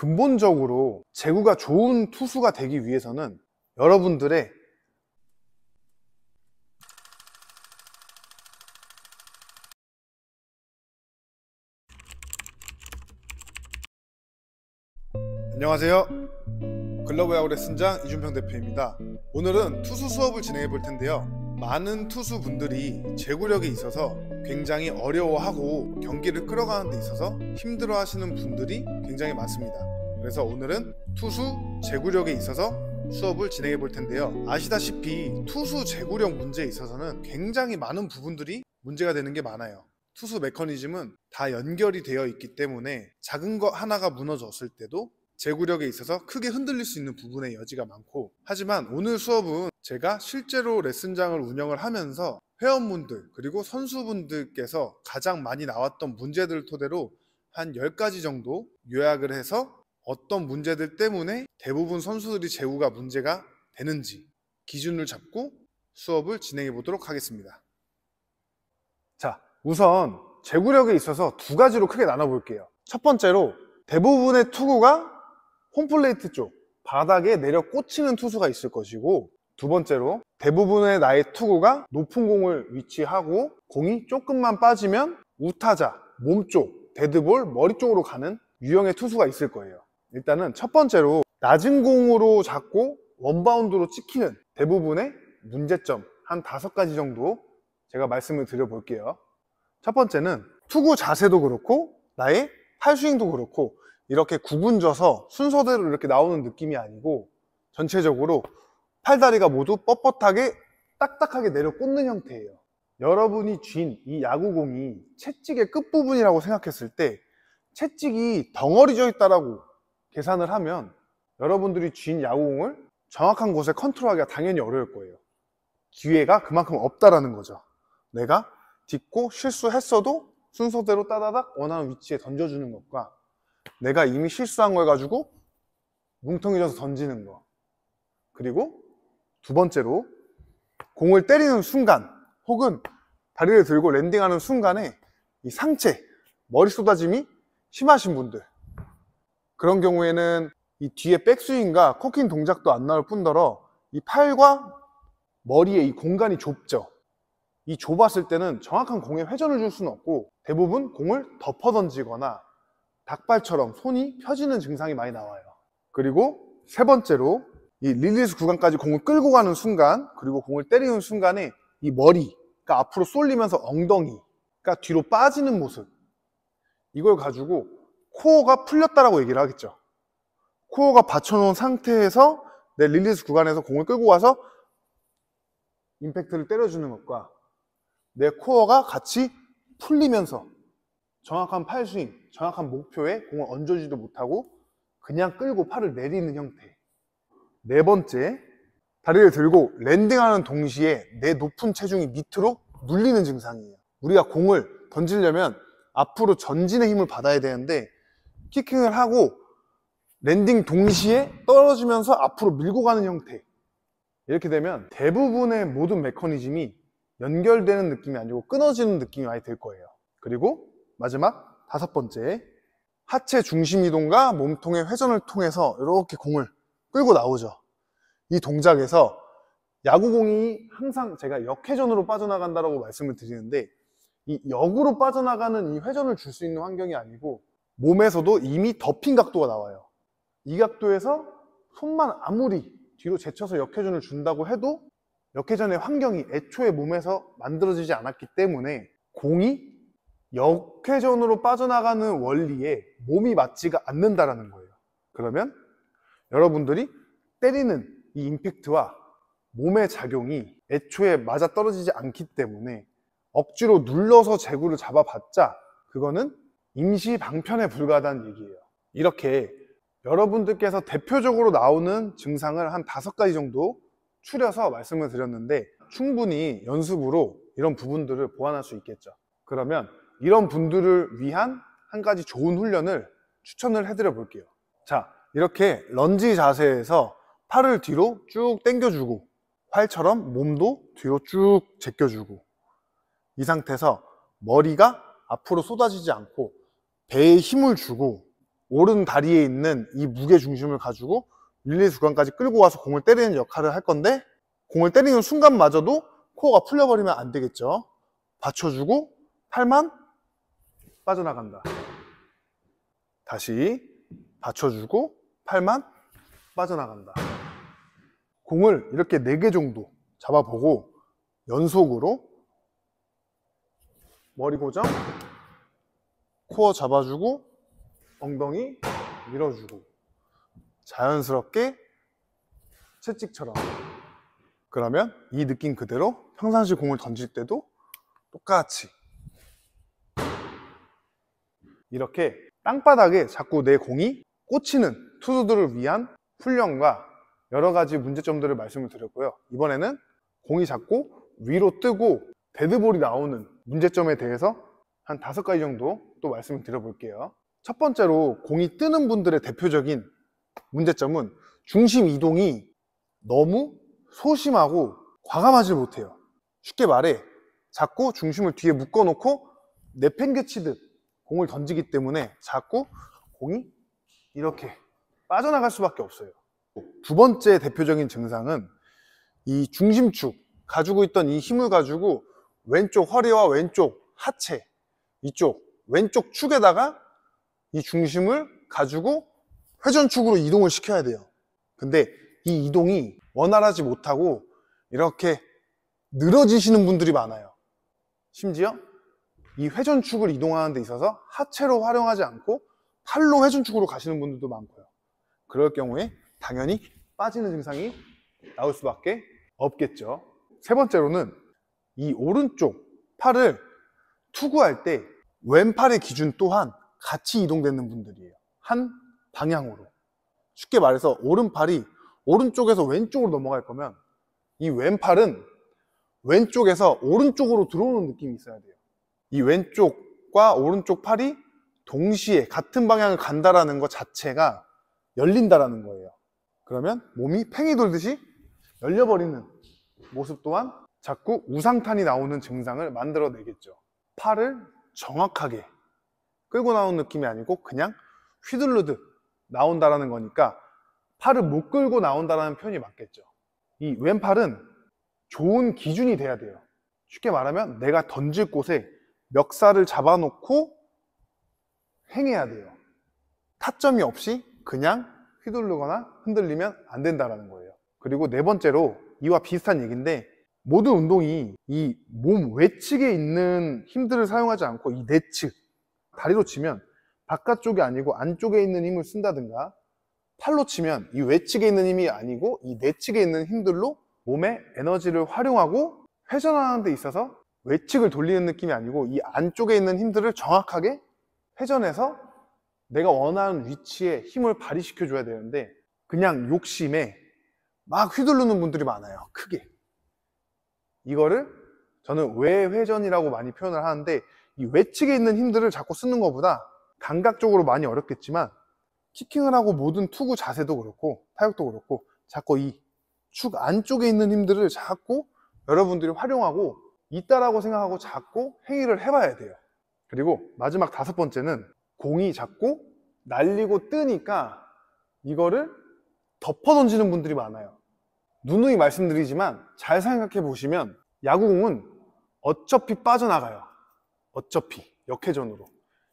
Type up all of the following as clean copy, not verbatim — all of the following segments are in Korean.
근본적으로 제구가 좋은 투수가 되기 위해서는 여러분들의 안녕하세요. 글러브 야구 레슨장 이준평 대표입니다. 오늘은 투수 수업을 진행해 볼 텐데요. 많은 투수 분들이 제구력에 있어서 굉장히 어려워하고 경기를 끌어가는 데 있어서 힘들어 하시는 분들이 굉장히 많습니다. 그래서 오늘은 투수 제구력에 있어서 수업을 진행해 볼 텐데요. 아시다시피 투수 제구력 문제에 있어서는 굉장히 많은 부분들이 문제가 되는 게 많아요. 투수 메커니즘은 다 연결이 되어 있기 때문에 작은 것 하나가 무너졌을 때도 제구력에 있어서 크게 흔들릴 수 있는 부분의 여지가 많고, 하지만 오늘 수업은 제가 실제로 레슨장을 운영을 하면서 회원분들 그리고 선수분들께서 가장 많이 나왔던 문제들을 토대로 한 10가지 정도 요약을 해서 어떤 문제들 때문에 대부분 선수들이 제구가 문제가 되는지 기준을 잡고 수업을 진행해 보도록 하겠습니다. 자, 우선 제구력에 있어서 두 가지로 크게 나눠 볼게요. 첫 번째로 대부분의 투구가 홈플레이트 쪽 바닥에 내려 꽂히는 투수가 있을 것이고, 두 번째로 대부분의 나의 투구가 높은 공을 위치하고 공이 조금만 빠지면 우타자, 몸쪽, 데드볼, 머리 쪽으로 가는 유형의 투수가 있을 거예요. 일단은 첫 번째로 낮은 공으로 잡고 원바운드로 찍히는 대부분의 문제점 한 5가지 정도 제가 말씀을 드려볼게요. 첫 번째는 투구 자세도 그렇고 나의 팔스윙도 그렇고 이렇게 구분져서 순서대로 이렇게 나오는 느낌이 아니고 전체적으로 팔다리가 모두 뻣뻣하게 딱딱하게 내려 꽂는 형태예요. 여러분이 쥔 이 야구공이 채찍의 끝부분이라고 생각했을 때 채찍이 덩어리져 있다라고 계산을 하면 여러분들이 쥔 야구공을 정확한 곳에 컨트롤하기가 당연히 어려울 거예요. 기회가 그만큼 없다라는 거죠. 내가 딛고 실수했어도 순서대로 따다닥 원하는 위치에 던져주는 것과 내가 이미 실수한 걸 가지고 뭉텅이져서 던지는 거, 그리고 두 번째로 공을 때리는 순간 혹은 다리를 들고 랜딩하는 순간에 이 상체, 머리 쏟아짐이 심하신 분들, 그런 경우에는 이 뒤에 백스윙과 코킹 동작도 안 나올 뿐더러 이 팔과 머리의 이 공간이 좁죠. 이 좁았을 때는 정확한 공에 회전을 줄 수는 없고 대부분 공을 덮어 던지거나 닭발처럼 손이 펴지는 증상이 많이 나와요. 그리고 세 번째로 이 릴리스 구간까지 공을 끌고 가는 순간, 그리고 공을 때리는 순간에 이 머리가 앞으로 쏠리면서 엉덩이가 뒤로 빠지는 모습, 이걸 가지고 코어가 풀렸다라고 얘기를 하겠죠. 코어가 받쳐놓은 상태에서 내 릴리스 구간에서 공을 끌고 와서 임팩트를 때려주는 것과 내 코어가 같이 풀리면서 정확한 팔스윙, 정확한 목표에 공을 얹어주지도 못하고 그냥 끌고 팔을 내리는 형태. 네 번째, 다리를 들고 랜딩하는 동시에 내 높은 체중이 밑으로 눌리는 증상이에요. 우리가 공을 던지려면 앞으로 전진의 힘을 받아야 되는데 키킹을 하고 랜딩 동시에 떨어지면서 앞으로 밀고 가는 형태. 이렇게 되면 대부분의 모든 메커니즘이 연결되는 느낌이 아니고 끊어지는 느낌이 많이 들 거예요. 그리고 마지막 5번째, 하체 중심 이동과 몸통의 회전을 통해서 이렇게 공을 끌고 나오죠. 이 동작에서 야구공이 항상 제가 역회전으로 빠져나간다고 말씀을 드리는데, 이 역으로 빠져나가는 이 회전을 줄 수 있는 환경이 아니고 몸에서도 이미 덮인 각도가 나와요. 이 각도에서 손만 아무리 뒤로 제쳐서 역회전을 준다고 해도 역회전의 환경이 애초에 몸에서 만들어지지 않았기 때문에 공이 역회전으로 빠져나가는 원리에 몸이 맞지가 않는다라는 거예요. 그러면 여러분들이 때리는 이 임팩트와 몸의 작용이 애초에 맞아떨어지지 않기 때문에 억지로 눌러서 제구를 잡아봤자 그거는 임시 방편에 불과하다는 얘기예요. 이렇게 여러분들께서 대표적으로 나오는 증상을 한 5가지 정도 추려서 말씀을 드렸는데 충분히 연습으로 이런 부분들을 보완할 수 있겠죠. 그러면 이런 분들을 위한 한 가지 좋은 훈련을 추천을 해드려 볼게요. 자, 이렇게 런지 자세에서 팔을 뒤로 쭉 당겨주고 활처럼 몸도 뒤로 쭉 제껴주고 이 상태에서 머리가 앞으로 쏟아지지 않고 배에 힘을 주고 오른 다리에 있는 이 무게 중심을 가지고 릴리스 구간까지 끌고 와서 공을 때리는 역할을 할 건데, 공을 때리는 순간마저도 코어가 풀려버리면 안 되겠죠. 받쳐주고 팔만 빠져나간다. 다시 받쳐주고 팔만 빠져나간다. 공을 이렇게 4개 정도 잡아보고 연속으로 머리 고정, 코어 잡아주고 엉덩이 밀어주고 자연스럽게 채찍처럼. 그러면 이 느낌 그대로 평상시 공을 던질 때도 똑같이 이렇게 땅바닥에 자꾸 내 공이 꽂히는 투수들을 위한 훈련과 여러 가지 문제점들을 말씀을 드렸고요. 이번에는 공이 자꾸 위로 뜨고 데드볼이 나오는 문제점에 대해서 한 5가지 정도 또 말씀을 드려볼게요. 첫 번째로 공이 뜨는 분들의 대표적인 문제점은 중심 이동이 너무 소심하고 과감하지 못해요. 쉽게 말해 자꾸 중심을 뒤에 묶어놓고 내팽개치듯 공을 던지기 때문에 자꾸 공이 이렇게 빠져나갈 수밖에 없어요. 두 번째 대표적인 증상은 이 중심축 가지고 있던 이 힘을 가지고 왼쪽 허리와 왼쪽 하체 이쪽 왼쪽 축에다가 이 중심을 가지고 회전축으로 이동을 시켜야 돼요. 근데 이 이동이 원활하지 못하고 이렇게 늘어지시는 분들이 많아요. 심지어 이 회전축을 이동하는 데 있어서 하체로 활용하지 않고 팔로 회전축으로 가시는 분들도 많고요. 그럴 경우에 당연히 빠지는 증상이 나올 수밖에 없겠죠. 세 번째로는 이 오른쪽 팔을 투구할 때 왼팔의 기준 또한 같이 이동되는 분들이에요. 한 방향으로. 쉽게 말해서 오른팔이 오른쪽에서 왼쪽으로 넘어갈 거면 이 왼팔은 왼쪽에서 오른쪽으로 들어오는 느낌이 있어야 돼요. 이 왼쪽과 오른쪽 팔이 동시에 같은 방향을 간다라는 것 자체가 열린다라는 거예요. 그러면 몸이 팽이 돌듯이 열려버리는 모습 또한 자꾸 우상탄이 나오는 증상을 만들어내겠죠. 팔을 정확하게 끌고 나오는 느낌이 아니고 그냥 휘둘르듯 나온다라는 거니까 팔을 못 끌고 나온다라는 표현이 맞겠죠. 이 왼팔은 좋은 기준이 돼야 돼요. 쉽게 말하면 내가 던질 곳에 멱살을 잡아놓고 행해야 돼요. 타점이 없이 그냥 휘두르거나 흔들리면 안 된다는 거예요. 그리고 네 번째로 이와 비슷한 얘기인데, 모든 운동이 이 몸 외측에 있는 힘들을 사용하지 않고 이 내측, 다리로 치면 바깥쪽이 아니고 안쪽에 있는 힘을 쓴다든가, 팔로 치면 이 외측에 있는 힘이 아니고 이 내측에 있는 힘들로 몸의 에너지를 활용하고 회전하는 데 있어서 외측을 돌리는 느낌이 아니고 이 안쪽에 있는 힘들을 정확하게 회전해서 내가 원하는 위치에 힘을 발휘시켜 줘야 되는데, 그냥 욕심에 막 휘두르는 분들이 많아요. 크게. 이거를 저는 외회전이라고 많이 표현을 하는데, 이 외측에 있는 힘들을 자꾸 쓰는 것보다 감각적으로 많이 어렵겠지만 키킹을 하고 모든 투구 자세도 그렇고 타격도 그렇고 자꾸 이 축 안쪽에 있는 힘들을 자꾸 여러분들이 활용하고 있다라고 생각하고 자꾸 행위를 해봐야 돼요. 그리고 마지막 5번째는 공이 자꾸 날리고 뜨니까 이거를 덮어 던지는 분들이 많아요. 누누이 말씀드리지만 잘 생각해 보시면 야구공은 어차피 빠져나가요. 어차피 역회전으로.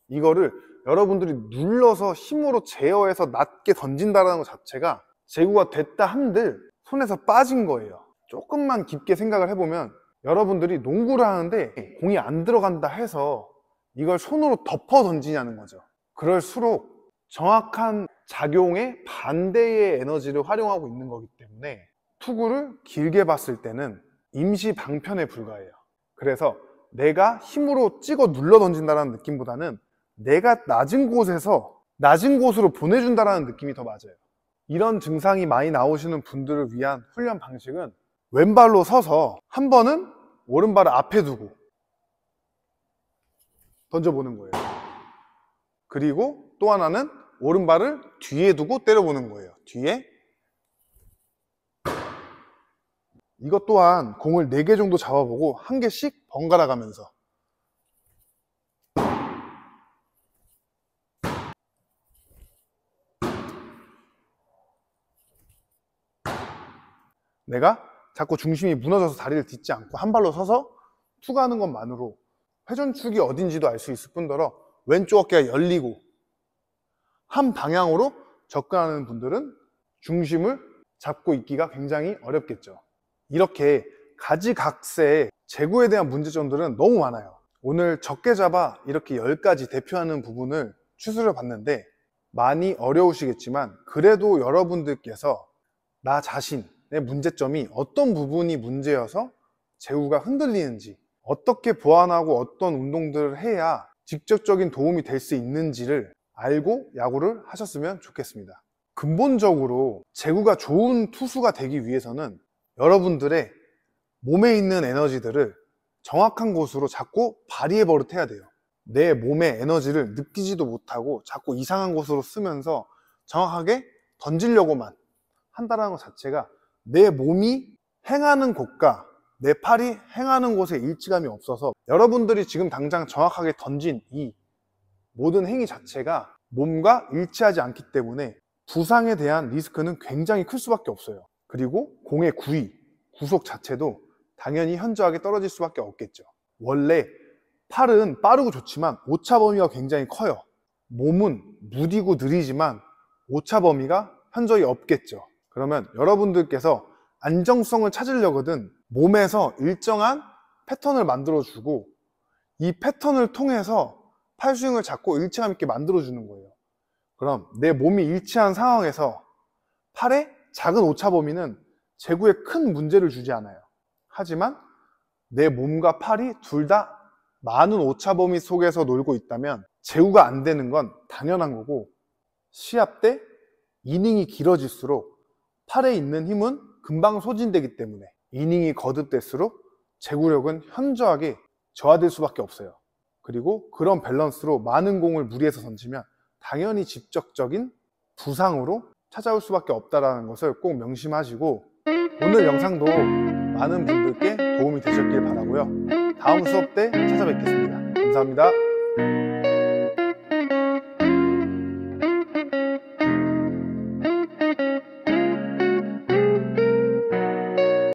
이거를 여러분들이 눌러서 힘으로 제어해서 낮게 던진다는 것 자체가 제구가 됐다 한들 손에서 빠진 거예요. 조금만 깊게 생각을 해보면 여러분들이 농구를 하는데 공이 안 들어간다 해서 이걸 손으로 덮어 던지냐는 거죠. 그럴수록 정확한 작용의 반대의 에너지를 활용하고 있는 거기 때문에 투구를 길게 봤을 때는 임시 방편에 불과해요. 그래서 내가 힘으로 찍어 눌러 던진다는 느낌보다는 내가 낮은 곳에서 낮은 곳으로 보내준다는 느낌이 더 맞아요. 이런 증상이 많이 나오시는 분들을 위한 훈련 방식은 왼발로 서서 한 번은 오른발을 앞에 두고 던져보는 거예요. 그리고 또 하나는 오른발을 뒤에 두고 때려보는 거예요. 뒤에. 이것 또한 공을 4개 정도 잡아보고 한 개씩 번갈아 가면서 내가 자꾸 중심이 무너져서 다리를 딛지 않고 한 발로 서서 투구하는 것만으로 회전축이 어딘지도 알 수 있을 뿐더러 왼쪽 어깨가 열리고 한 방향으로 접근하는 분들은 중심을 잡고 있기가 굉장히 어렵겠죠. 이렇게 가지각색 제구에 대한 문제점들은 너무 많아요. 오늘 적게 잡아 이렇게 10가지 대표하는 부분을 추스려 봤는데 많이 어려우시겠지만 그래도 여러분들께서 나 자신의 문제점이 어떤 부분이 문제여서 제구가 흔들리는지, 어떻게 보완하고 어떤 운동들을 해야 직접적인 도움이 될 수 있는지를 알고 야구를 하셨으면 좋겠습니다. 근본적으로 제구가 좋은 투수가 되기 위해서는 여러분들의 몸에 있는 에너지들을 정확한 곳으로 자꾸 발휘해 버릇해야 돼요. 내 몸의 에너지를 느끼지도 못하고 자꾸 이상한 곳으로 쓰면서 정확하게 던지려고만 한다는 것 자체가 내 몸이 행하는 곳과 내 팔이 행하는 곳에 일치감이 없어서 여러분들이 지금 당장 정확하게 던진 이 모든 행위 자체가 몸과 일치하지 않기 때문에 부상에 대한 리스크는 굉장히 클 수밖에 없어요. 그리고 공의 구위, 구속 자체도 당연히 현저하게 떨어질 수밖에 없겠죠. 원래 팔은 빠르고 좋지만 오차 범위가 굉장히 커요. 몸은 무디고 느리지만 오차 범위가 현저히 없겠죠. 그러면 여러분들께서 안정성을 찾으려거든 몸에서 일정한 패턴을 만들어주고 이 패턴을 통해서 팔스윙을 잡고 일체감 있게 만들어주는 거예요. 그럼 내 몸이 일치한 상황에서 팔의 작은 오차 범위는 제구에 큰 문제를 주지 않아요. 하지만 내 몸과 팔이 둘 다 많은 오차 범위 속에서 놀고 있다면 제구가 안 되는 건 당연한 거고, 시합 때 이닝이 길어질수록 팔에 있는 힘은 금방 소진되기 때문에 이닝이 거듭될수록 제구력은 현저하게 저하될 수밖에 없어요. 그리고 그런 밸런스로 많은 공을 무리해서 던지면 당연히 직접적인 부상으로 찾아올 수밖에 없다는 것을 꼭 명심하시고, 오늘 영상도 많은 분들께 도움이 되셨길 바라고요. 다음 수업 때 찾아뵙겠습니다. 감사합니다.